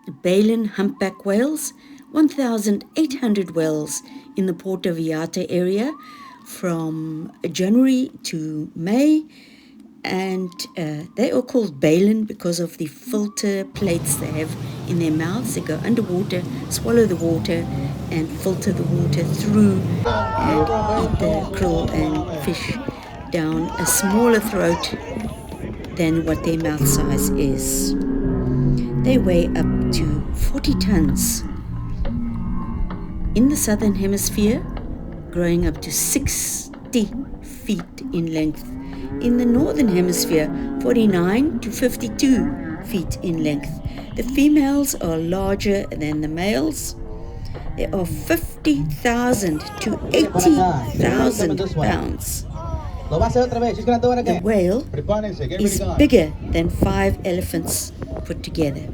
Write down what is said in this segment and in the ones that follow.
Baleen humpback whales, 1,800 whales in the Puerto Vallarta area from January to May, and they are called baleen because of the filter plates they have in their mouths. They go underwater, swallow the water, and filter the water through and eat the krill and fish down a smaller throat than what their mouth size is. They weigh up to 40 tons. In the southern hemisphere, growing up to 60 feet in length. In the northern hemisphere, 49 to 52 feet in length. The females are larger than the males. There are 50,000 to 80,000 pounds. The whale is bigger than 5 elephants put together.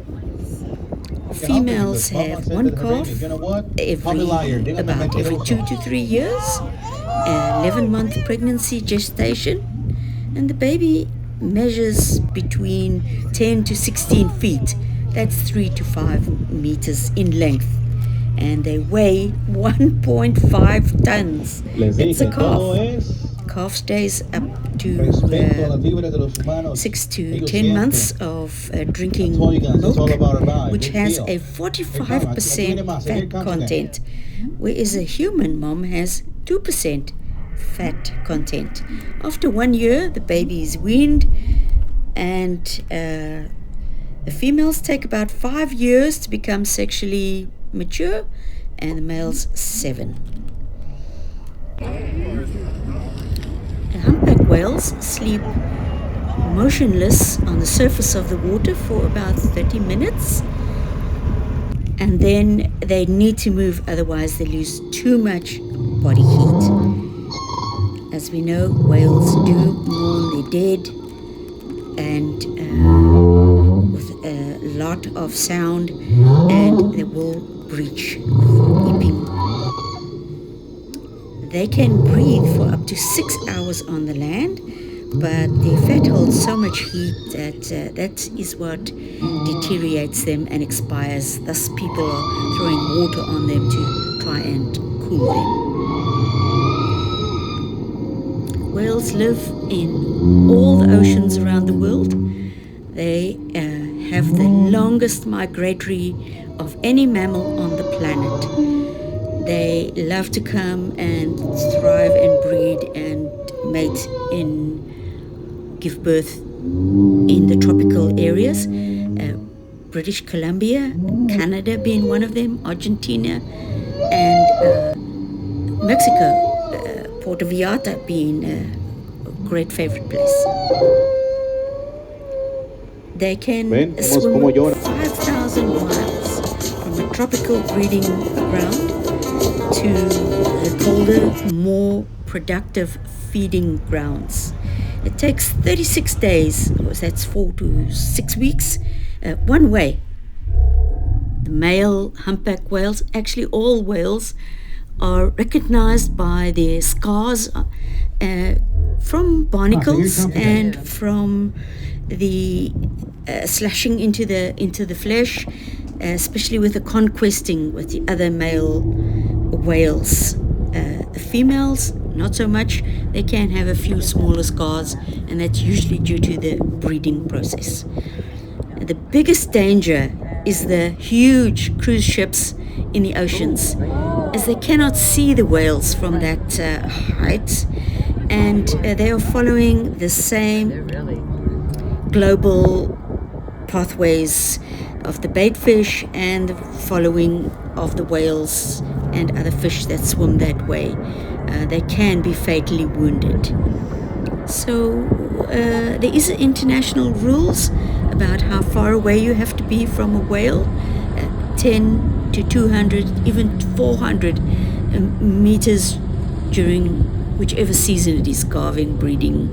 Females have one calf about every 2 to 3 years, 11-month pregnancy gestation, and the baby measures between 10 to 16 feet. That's 3 to 5 meters in length, and they weigh 1.5 tons. It's a calf. Calf stays up to 6 to 10 months of drinking milk, which has a 45% fat content, whereas a human mom has 2% fat content. After 1 year, the baby is weaned, and the females take about 5 years to become sexually mature, and the males 7. The humpback whales sleep motionless on the surface of the water for about 30 minutes, and then they need to move, otherwise they lose too much body heat. As we know, whales do mourn their dead, and with a lot of sound, and they will breach with weeping. They can breathe for up to 6 hours on the land, but their fat holds so much heat that that is what deteriorates them and expires. Thus, people are throwing water on them to try and cool them. Whales live in all the oceans around the world. They have the longest migratory of any mammal on the planet. They love to come and thrive and breed and mate give birth in the tropical areas. British Columbia, Canada being one of them, Argentina, and Mexico, Puerto Vallarta being a great favorite place. They can swim 5,000 miles from a tropical breeding ground to the colder, more productive feeding grounds. It takes 36 days, that's 4 to 6 weeks, one way. The male humpback whales, actually all whales, are recognized by their scars from barnacles and from the slashing into the flesh, especially with the conquesting with the other male whales. The females, not so much. They can have a few smaller scars, and that's usually due to the breeding process. The biggest danger is the huge cruise ships in the oceans, as they cannot see the whales from that height, and they are following the same global pathways of the baitfish and the following of the whales and other fish that swim that way. They can be fatally wounded. So there is international rules about how far away you have to be from a whale, 10 to 200, even 400 meters during whichever season it is, calving, breeding.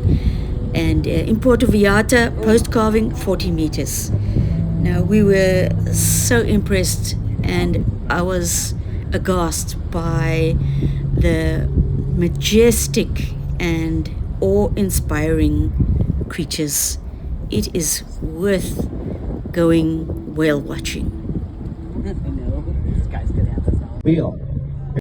And in Puerto Vallarta, post-calving, 40 meters. Now, we were so impressed, and I was aghast by the majestic and awe-inspiring creatures. It is worth going whale watching. I know. This guy's gonna have us all. Bill.